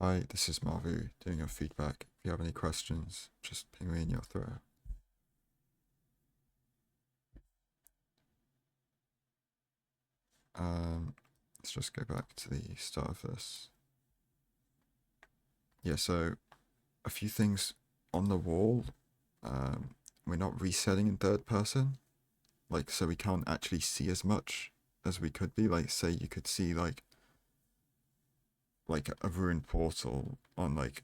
Hi, this is Mauvu doing your feedback. If you have any questions, just ping me in your thread. Let's just go back to the start of this. Yeah, so a few things on the wall. Um, we're not resetting in third person, like so we can't actually see as much as we could be. Like, say you could see like a ruined portal on like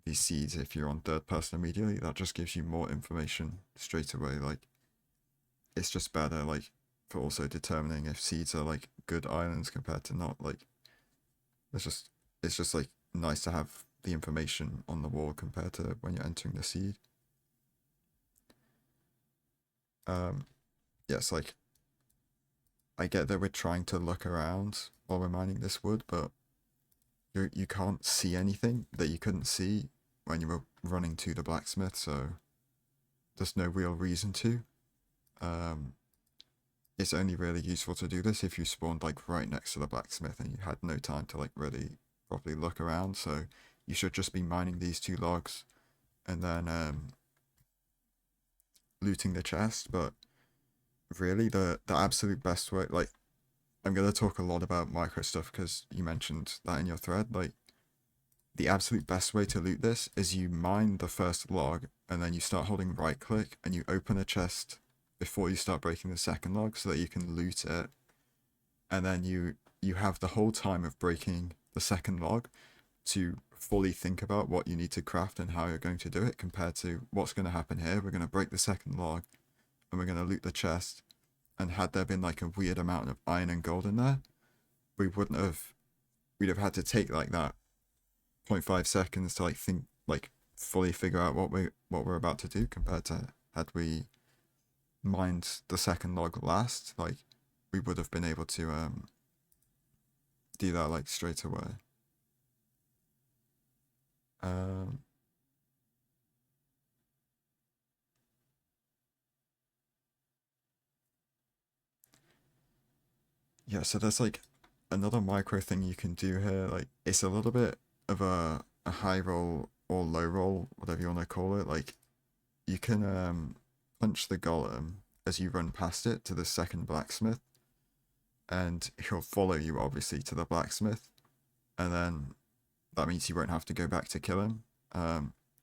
these seeds if you're on third person immediately. That just gives you more information straight away. Like it's just better like for also determining if seeds are like good islands compared to not. Like it's just like nice to have the information on the wall compared to when you're entering the seed. um yes, like I get that we're trying to look around while we're mining this wood, but you can't see anything that you couldn't see when you were running to the blacksmith, so there's no real reason to. um it's only really useful to do this if you spawned like right next to the blacksmith and you had no time to like really properly look around. So you should just be mining these two logs and then looting the chest. But really, the absolute best way, like I'm gonna talk a lot about micro stuff because you mentioned that in your thread. Like the absolute best way to loot this is you mine the first log and then you start holding right click and you open a chest before you start breaking the second log so that you can loot it, and then you have the whole time of breaking the second log to fully think about what you need to craft and how you're going to do it, compared to what's going to happen here. We're going to break the second log and we're going to loot the chest, and had there been like a weird amount of iron and gold in there, we wouldn't have we'd have had to take like that 0.5 seconds to like think, like fully figure out what we're about to do, compared to had we mined the second log last. Like we would have been able to do that like straight away. Um, yeah, so there's like another micro thing you can do here. Like it's a little bit of a high roll or low roll, whatever you want to call it. Like you can punch the golem as you run past it to the second blacksmith, and he'll follow you obviously to the blacksmith, and then that means you won't have to go back to kill him.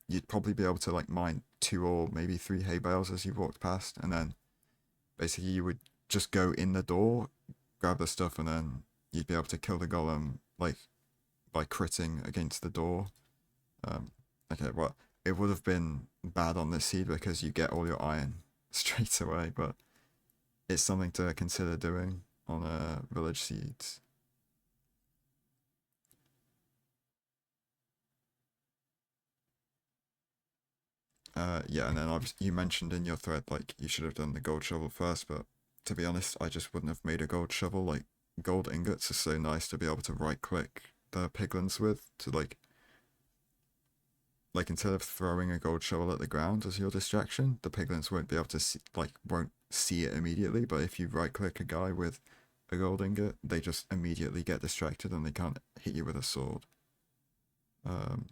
You'd probably be able to like mine two or maybe three hay bales as you walked past, and then basically you would just go in the door, grab the stuff, and then you'd be able to kill the golem like by critting against the door. Um, okay, well, it would have been bad on this seed because you get all your iron straight away, but it's something to consider doing on village seeds. Yeah, and then obviously you mentioned in your thread like you should have done the gold shovel first, but to be honest, I just wouldn't have made a gold shovel. Like gold ingots are so nice to be able to right click the piglins with to like instead of throwing a gold shovel at the ground as your distraction, the piglins won't be able to see, like won't see it immediately. But if you right click a guy with a gold ingot, they just immediately get distracted and they can't hit you with a sword. Um,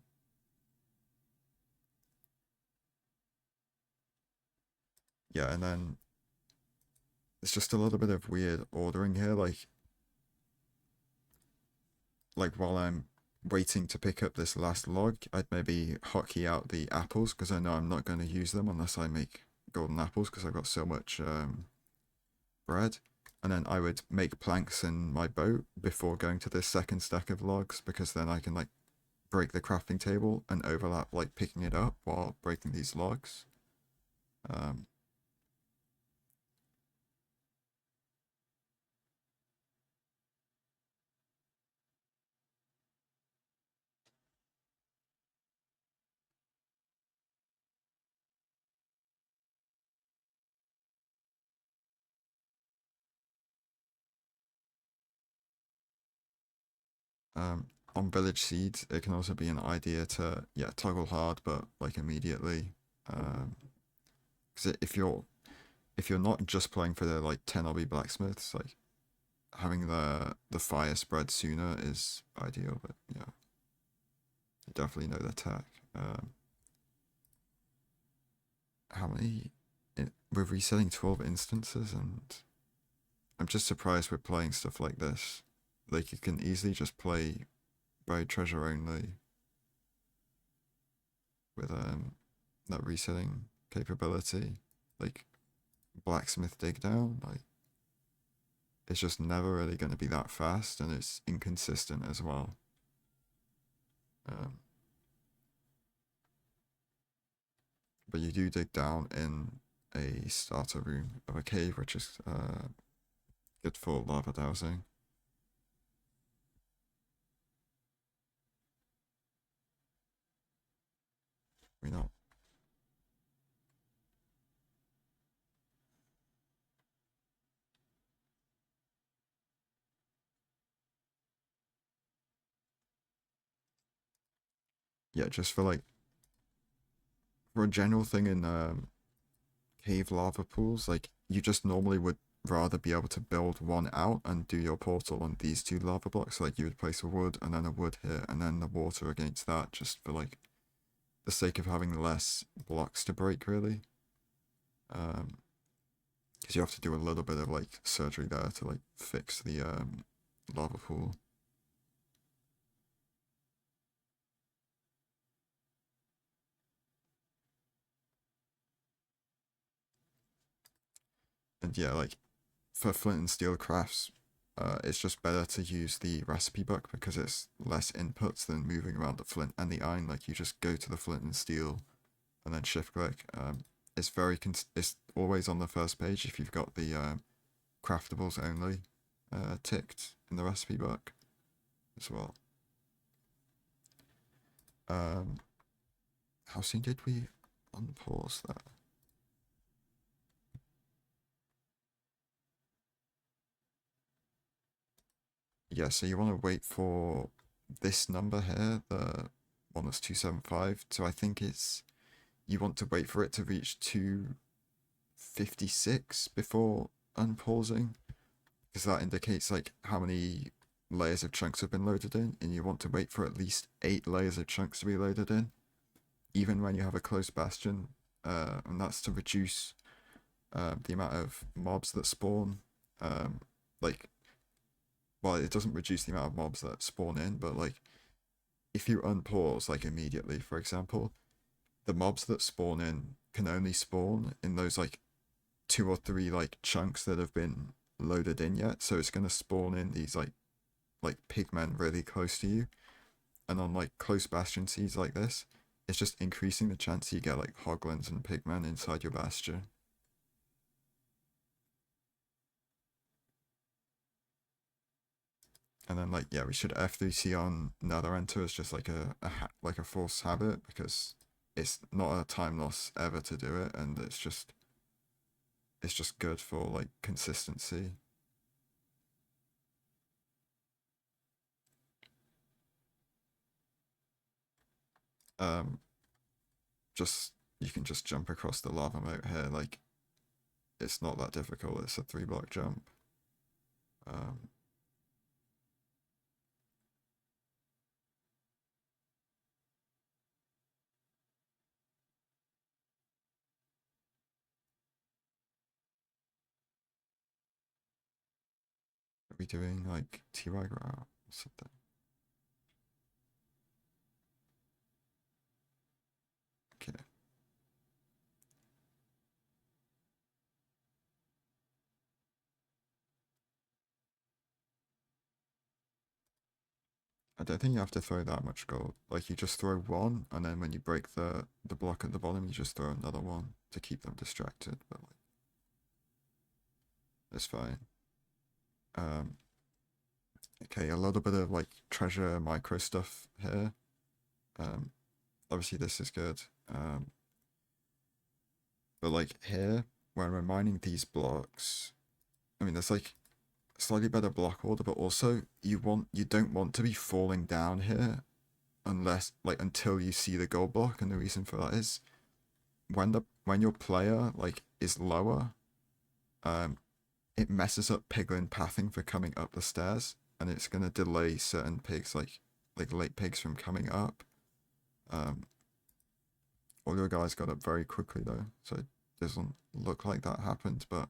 yeah, and then it's just a little bit of weird ordering here. Like while I'm waiting to pick up this last log, I'd maybe hotkey out the apples because I know I'm not going to use them unless I make golden apples because I've got so much bread. And then I would make planks in my boat before going to this second stack of logs, because then I can like break the crafting table and overlap like picking it up while breaking these logs. Um, um, on village seeds, it can also be an idea to yeah toggle hard, but like immediately. Because if you're not just playing for the like 10 obby blacksmiths, like having the fire spread sooner is ideal. But yeah. definitely know the tech. How many? We're resetting 12 instances, and I'm just surprised we're playing stuff like this. Like, you can easily just play buried treasure only with that resetting capability. Like, blacksmith dig down, like, it's just never really going to be that fast, and it's inconsistent as well. Um, but you do dig down in a starter room of a cave, which is good for lava dowsing. We not. Yeah, just for like for a general thing in cave lava pools, like you just normally would rather be able to build one out and do your portal on these two lava blocks. Like you would place a wood and then a wood here and then the water against that, just for like the sake of having less blocks to break, really. Because you have to do a little bit of like surgery there to like fix the lava pool. And yeah, like for flint and steel crafts, it's just better to use the recipe book because it's less inputs than moving around the flint and the iron. Like you just go to the flint and steel and then shift click. It's it's always on the first page if you've got the craftables only ticked in the recipe book as well. Um, how soon did we unpause that? Yeah, so you want to wait for this number here, the one that's 275. So I think it's you want to wait for it to reach 256 before unpausing, because that indicates like how many layers of chunks have been loaded in, and you want to wait for at least 8 layers of chunks to be loaded in, even when you have a close bastion, and that's to reduce the amount of mobs that spawn. Like, well, it doesn't reduce the amount of mobs that spawn in, but like if you unpause like immediately, for example, the mobs that spawn in can only spawn in those like 2 or 3 like chunks that have been loaded in yet. So it's gonna spawn in these like pigmen really close to you, and on like close bastion seeds like this, it's just increasing the chance you get like hoglins and pigmen inside your bastion. And then like yeah, we should F3C on Nether Enter as just like like a forced habit because it's not a time loss ever to do it, and it's just good for like consistency. Um, just you can just jump across the lava moat here. Like it's not that difficult. It's a 3 block jump. Um, are we doing like T-Rag route or something? Okay. I don't think you have to throw that much gold. Like you just throw one, and then when you break the block at the bottom, you just throw another one to keep them distracted. But like, it's fine. Um, okay, a little bit of like treasure micro stuff here. Um, obviously this is good. But like here, when we're mining these blocks, I mean, there's like slightly better block order, but also you don't want to be falling down here unless like until you see the gold block, and the reason for that is when your player like is lower, um, it messes up piglin pathing for coming up the stairs, and it's gonna delay certain pigs like late pigs from coming up. Um, all your guys got up very quickly though, so it doesn't look like that happened. But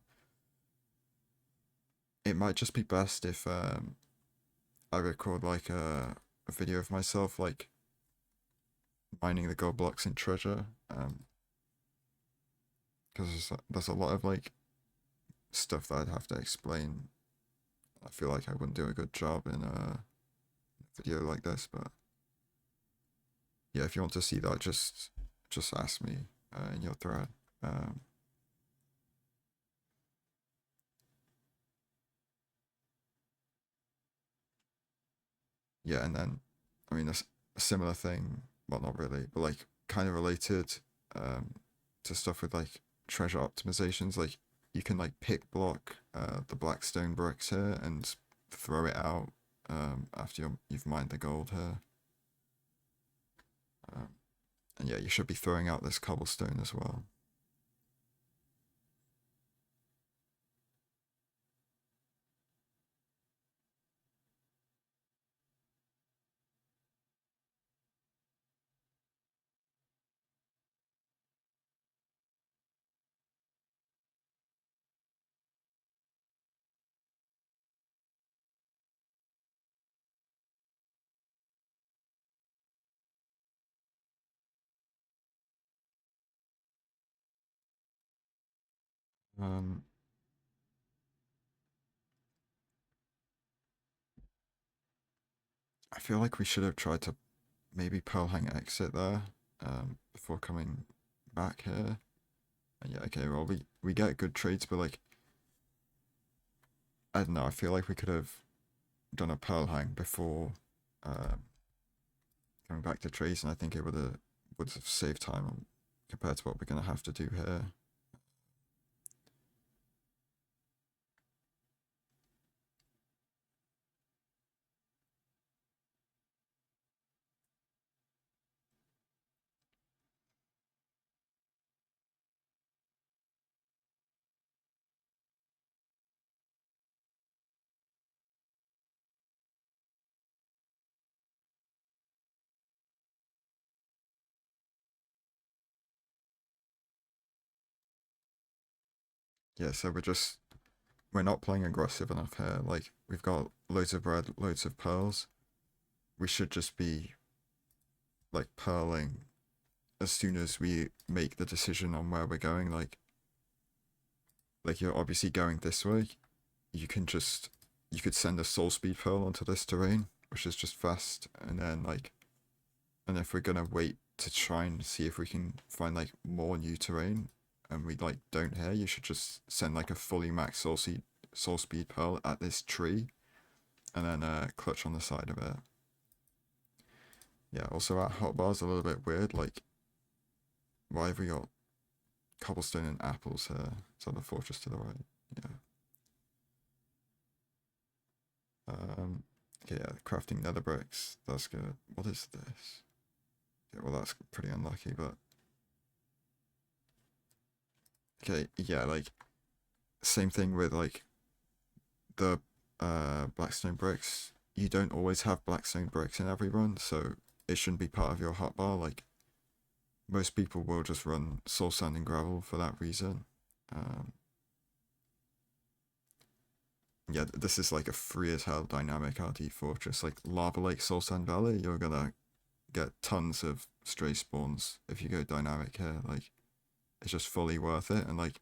it might just be best if I record like a video of myself like mining the gold blocks in treasure. Because there's a lot of like stuff that I'd have to explain. I feel like I wouldn't do a good job in a video like this, but yeah, if you want to see that, just ask me in your thread. Um, yeah, and then I mean a similar thing, well not really, but like kind of related um, to stuff with like treasure optimizations. Like you can like pick block the black stone bricks here and throw it out after you've mined the gold here. Um, and yeah, you should be throwing out this cobblestone as well. Um, I feel like we should have tried to maybe pearl hang exit there before coming back here. And yeah, okay, well we get good trades, but like I don't know. I feel like we could have done a pearl hang before um, coming back to trees, and I think it would have saved time compared to what we're gonna have to do here. Yeah, so we're not playing aggressive enough here. Like we've got loads of bread, loads of pearls. We should just be like pearling as soon as we make the decision on where we're going. Like you're obviously going this way. You can just you could send a soul speed pearl onto this terrain, which is just fast, and then like and if we're gonna wait to try and see if we can find like more new terrain and we like don't here, you should just send like a fully max soul speed pearl at this tree and then clutch on the side of it. Yeah, also our hotbar's a little bit weird, like why have we got cobblestone and apples here? Is that the fortress to the right? Yeah. Okay, yeah, crafting nether bricks. That's good. What is this? Yeah, well that's pretty unlucky, but okay, yeah, like same thing with like the blackstone bricks. You don't always have blackstone bricks in every run, so it shouldn't be part of your hotbar. Like most people will just run soul sand and gravel for that reason. Um, yeah, this is like a free as hell dynamic RD fortress. Like Lava Lake, Soul Sand Valley, you're gonna get tons of stray spawns if you go dynamic here. Like it's just fully worth it. And like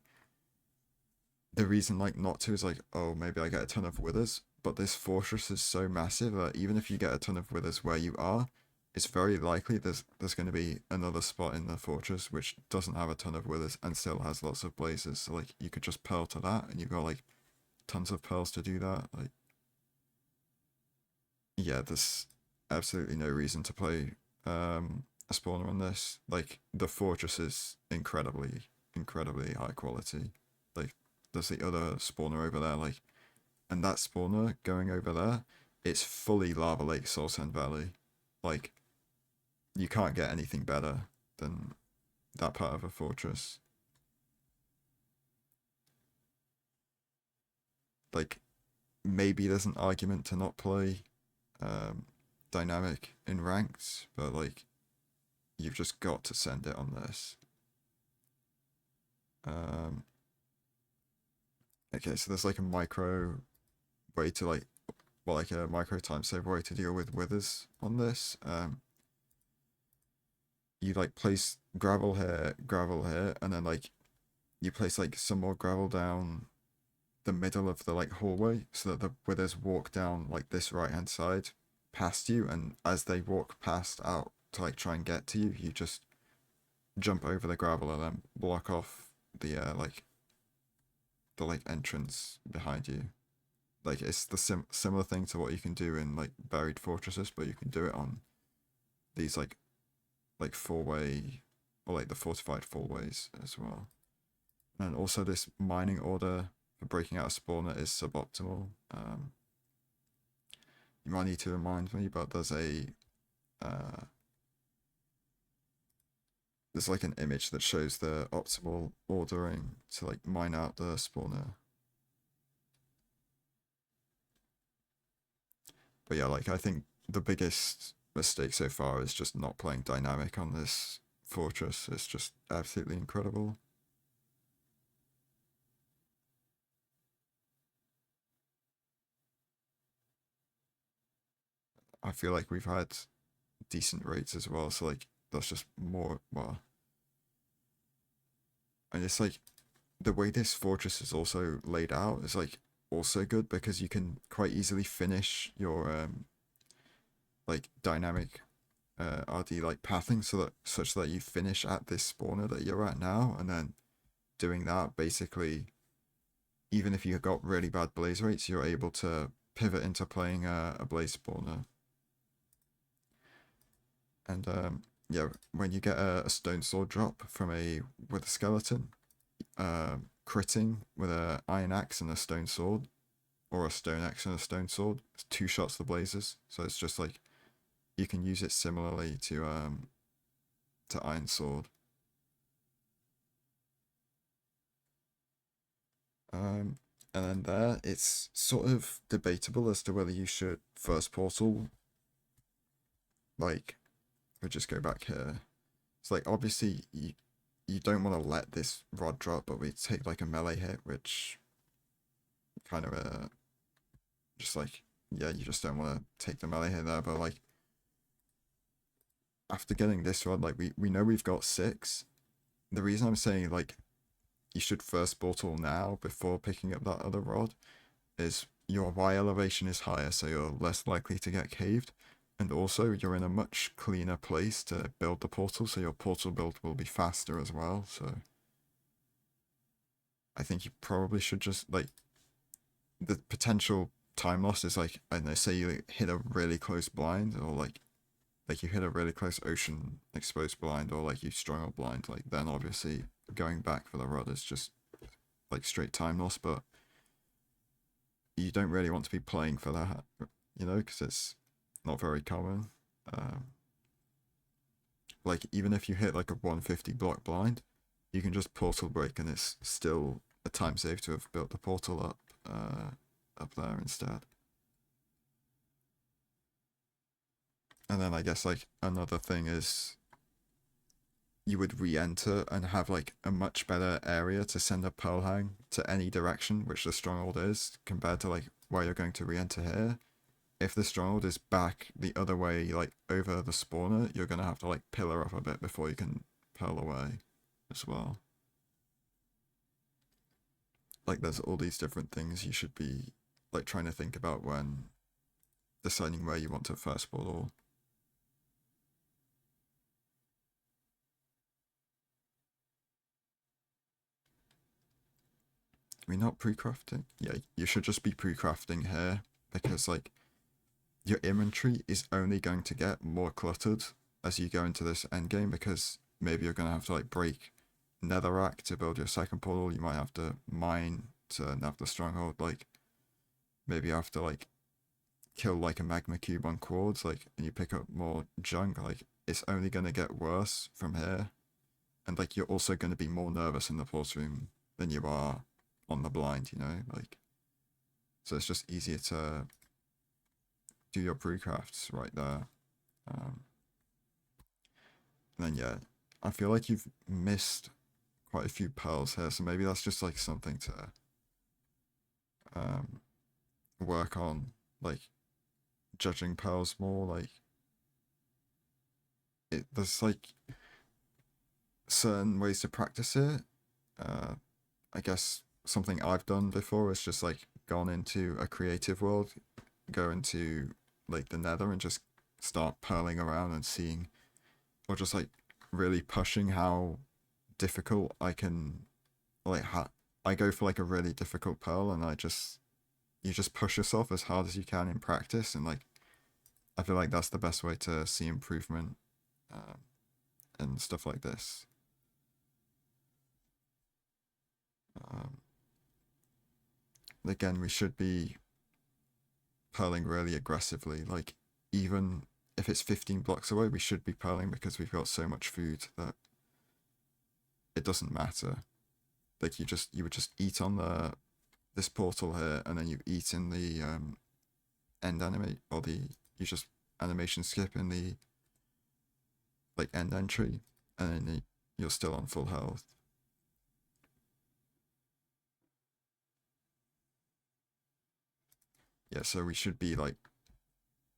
the reason like not to is like, oh, maybe I get a ton of withers, but this fortress is so massive that even if you get a ton of withers where you are, it's very likely there's going to be another spot in the fortress which doesn't have a ton of withers and still has lots of blazes. So like you could just pearl to that, and you've got like tons of pearls to do that. Like yeah, there's absolutely no reason to play a spawner on this. Like the fortress is incredibly high quality. Like there's the other spawner over there, like and that spawner going over there, it's fully Lava Lake Soul Sand Valley. Like you can't get anything better than that part of a fortress. Like maybe there's an argument to not play um, dynamic in ranked, but like you've just got to send it on this. Okay, so there's like a micro way to like, well, like a micro time save way to deal with withers on this. You like place gravel here, and then like you place like some more gravel down the middle of the like hallway so that the withers walk down like this right hand side past you, and as they walk past out to like try and get to you, you just jump over the gravel and then block off the like entrance behind you. Like it's the similar thing to what you can do in like buried fortresses, but you can do it on these like four-way or like the fortified four-ways as well. And also this mining order for breaking out a spawner is suboptimal. You might need to remind me, but uh, there's like an image that shows the optimal ordering to like mine out the spawner. But yeah, like I think the biggest mistake so far is just not playing dynamic on this fortress. It's just absolutely incredible. I feel like we've had decent rates as well, so like that's just more, well, and it's like the way this fortress is also laid out is like also good because you can quite easily finish your like dynamic RD like pathing so that such that you finish at this spawner that you're at now, and then doing that basically, even if you got really bad blaze rates, you're able to pivot into playing a blaze spawner. And yeah, when you get a stone sword drop from a with a skeleton, critting with a iron axe and a stone sword, or a stone axe and a stone sword, it's two shots to blazes. So it's just like you can use it similarly to iron sword. Um, and then there, it's sort of debatable as to whether you should first portal. Like, we'll just go back here. It's like obviously you don't want to let this rod drop, but we take like a melee hit, which kind of just like, yeah, you just don't want to take the melee hit there. But like after getting this rod, like we know we've got 6. The reason I'm saying like you should first portal now before picking up that other rod is your Y elevation is higher, so you're less likely to get caved. And also, you're in a much cleaner place to build the portal, so your portal build will be faster as well. So, I think you probably should just, like, the potential time loss is like, I don't know, say you like, hit a really close blind, or like you hit a really close ocean exposed blind, or like you strong a blind, like, then obviously going back for the rod is just, like, straight time loss, but you don't really want to be playing for that, you know, because it's not very common. Um, like even if you hit like a 150 block blind, you can just portal break, and it's still a time save to have built the portal up there instead. And then I guess like another thing is you would re-enter and have like a much better area to send a pearl hang to any direction, which the stronghold is, compared to like where you're going to re-enter here. If the stronghold is back the other way, like over the spawner, you're gonna have to like pillar up a bit before you can pearl away as well. Like there's all these different things you should be like trying to think about when deciding where you want to first portal. I mean, not pre-crafting. Yeah, you should just be pre-crafting here because like your inventory is only going to get more cluttered as you go into this end game, because maybe you're gonna have to like break netherrack to build your second portal. You might have to mine to nav the stronghold. Like maybe you have to like kill like a magma cube on quartz, like, and you pick up more junk. Like it's only gonna get worse from here, and like you're also gonna be more nervous in the portal room than you are on the blind. You know, like so it's just easier to do your pre-crafts right there. Um, And then yeah, I feel like you've missed quite a few pearls here, so maybe that's just like something to um work on, like judging pearls more. Like there's like certain ways to practice it. Uh, I guess something I've done before is just like gone into a creative world, go into like the nether and just start pearling around and seeing, or just like really pushing how difficult I can, like, I go for like a really difficult pearl and you just push yourself as hard as you can in practice. And like, I feel like that's the best way to see improvement um, and stuff like this. Um, again, we should be pearling really aggressively. Like, even if it's 15 blocks away, we should be pearling because we've got so much food that it doesn't matter. Like, you would just eat on the this portal here, and then you eat in the end animate, or the you just animation skip in the like end entry, and then you're still on full health. Yeah, so we should be like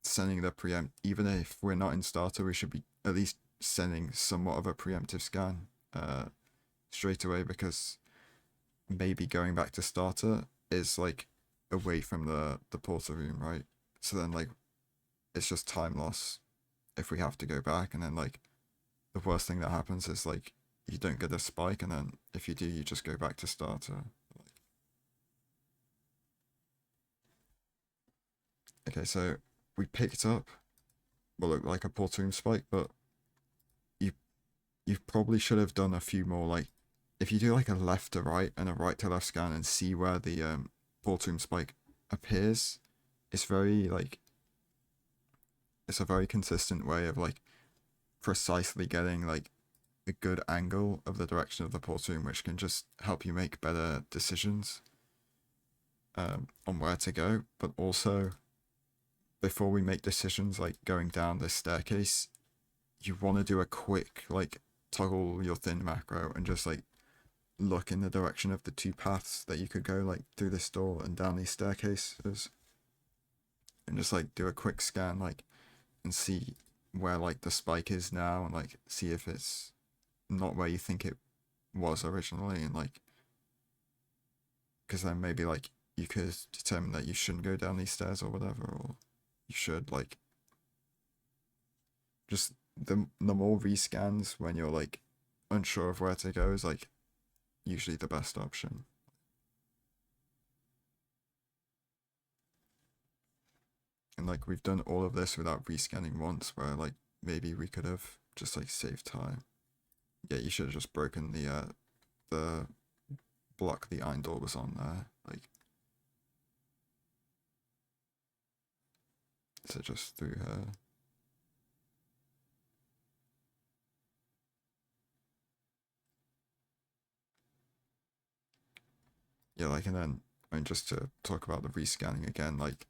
sending the preempt, even if we're not in starter, we should be at least sending somewhat of a preemptive scan straight away, because maybe going back to starter is like away from the portal room, right? So then like it's just time loss if we have to go back, and then like the worst thing that happens is like you don't get a spike, and then if you do, you just go back to starter. Okay, so we picked up what looked like a portal room spike, but you you probably should have done a few more. Like if you do like a left to right and a right to left scan and see where the portal room spike appears, it's very like it's a very consistent way of like precisely getting like a good angle of the direction of the portal room, which can just help you make better decisions on where to go. But also, before we make decisions like going down this staircase, you want to do a quick like toggle your thin macro and just like look in the direction of the two paths that you could go, like through this door and down these staircases, and just like do a quick scan, like, and see where like the spike is now, and like see if it's not where you think it was originally, and like, because then maybe like you could determine that you shouldn't go down these stairs or whatever, or you should. Like, just the more rescans when you're like unsure of where to go is like usually the best option. And like we've done all of this without rescanning once, where like maybe we could have just like saved time. Yeah, you should have just broken the block the iron door was on there. Like, so just through her. Yeah, like, and then I mean, just to talk about the rescanning again, like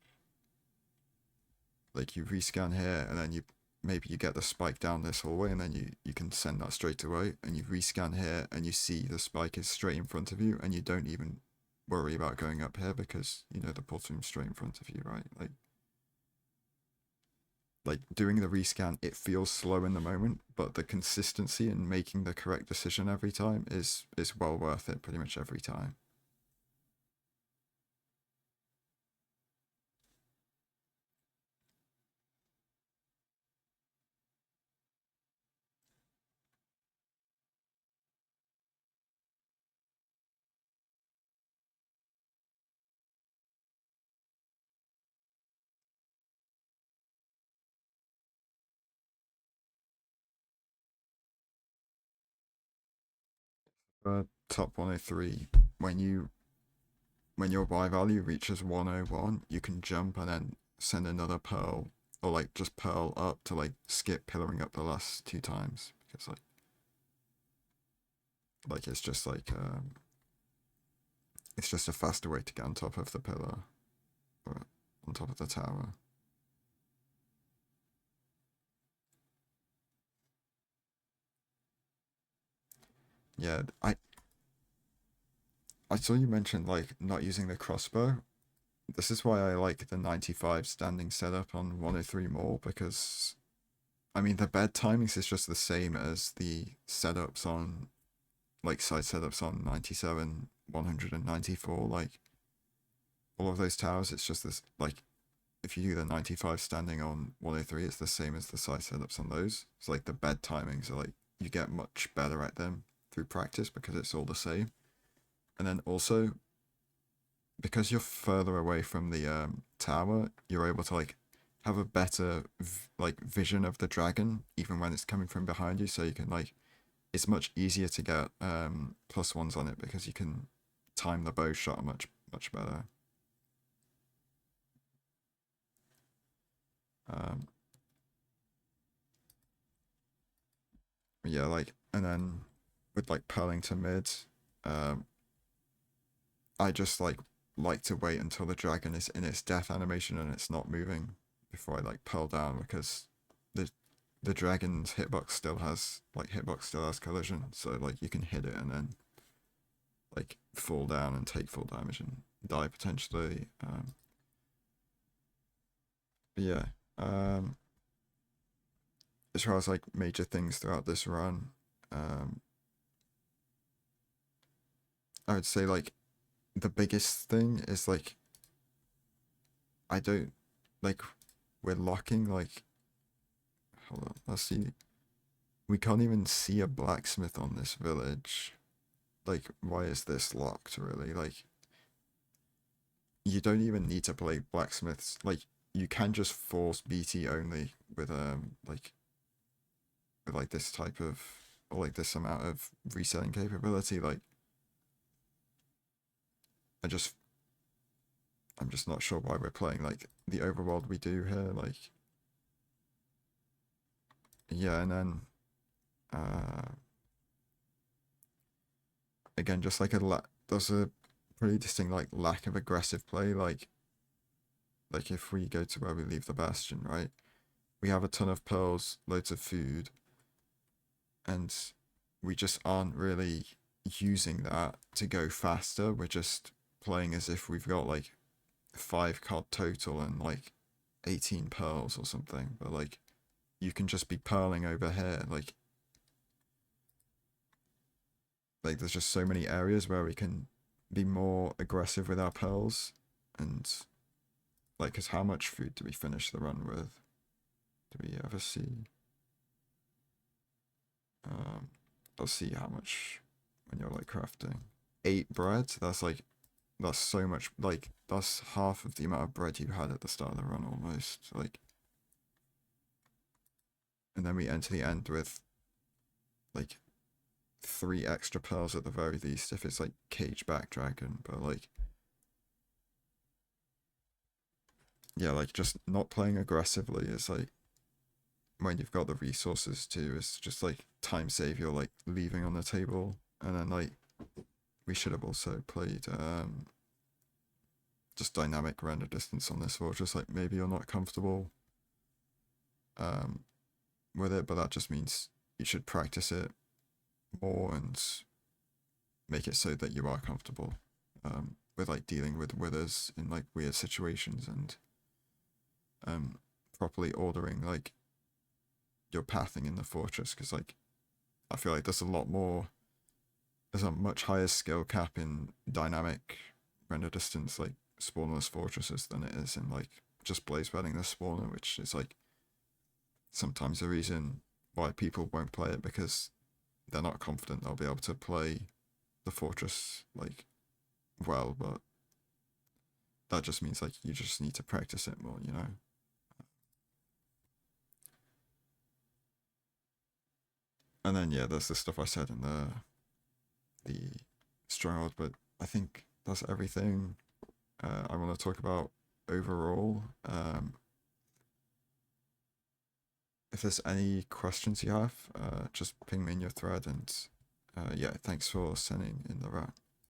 you rescan here, and then you maybe you get the spike down this hallway, and then you can send that straight away, and you rescan here, and you see the spike is straight in front of you, and you don't even worry about going up here because you know the portal room's straight in front of you, right? Like doing the rescan, it feels slow in the moment, but the consistency in making the correct decision every time is well worth it pretty much every time. Top 103, when you when your Y value reaches 101, you can jump and then send another pearl, or like just pearl up to like skip pillaring up the last two times, because like it's just a faster way to get on top of the pillar, or on top of the tower. Yeah, I saw you mentioned like not using the crossbow. This is why I like the 95 standing setup on 103 more, because I mean the bed timings is just the same as the setups on like side setups on 97, 194, like all of those towers. It's just this like if you do the 95 standing on 103, it's the same as the side setups on those. It's like the bed timings are like you get much better at them through practice because it's all the same. And then also because you're further away from the tower, you're able to like have a better like vision of the dragon even when it's coming from behind you. So you can like it's much easier to get +1s on it because you can time the bow shot much better. Um, yeah, like and then with like purling to mid, um, I just like to wait until the dragon is in its death animation and it's not moving before I like pearl down because the the dragon's hitbox still has collision, so like you can hit it and then like fall down and take full damage and die potentially. Yeah. Um, as far as like major things throughout this run, um, I would say like the biggest thing is like I don't like we're locking like hold on, let's see. We can't even see a blacksmith on this village. Like, why is this locked really? Like you don't even need to play blacksmiths. Like you can just force BT only with like this type of or like this amount of resetting capability. Like I just I'm just not sure why we're playing like the overworld we do here. Like yeah, and then uh again just like there's a pretty distinct like lack of aggressive play. Like if we go to where we leave the bastion, right? We have a ton of pearls, loads of food, and we just aren't really using that to go faster. We're just playing as if we've got like 5 cod total and like 18 pearls or something. But like you can just be pearling over here. Like there's just so many areas where we can be more aggressive with our pearls and like cause how much food do we finish the run with? Do we ever see? Um, let's see how much when you're like crafting. 8 bread. That's so much. Like that's half of the amount of bread you had at the start of the run almost. Like, and then we enter the end with like 3 extra pearls at the very least if it's like cage back dragon. But like, yeah, like just not playing aggressively is like when you've got the resources to. It's just like time save you're like leaving on the table, and then like we should have also played just dynamic render distance on this fortress. Like maybe you're not comfortable um with it, but that just means you should practice it more and make it so that you are comfortable with like dealing with withers in like weird situations and properly ordering like your pathing in the fortress, because like I feel like there's a much higher skill cap in dynamic render distance like spawnless fortresses than it is in like just blaze bedding the spawner, which is like sometimes the reason why people won't play it, because they're not confident they'll be able to play the fortress like well. But that just means like you just need to practice it more, you know. And then yeah, there's the stuff I said in the stronghold, but I think that's everything I want to talk about overall. If there's any questions you have, just ping me in your thread, and yeah, thanks for sending in the rat.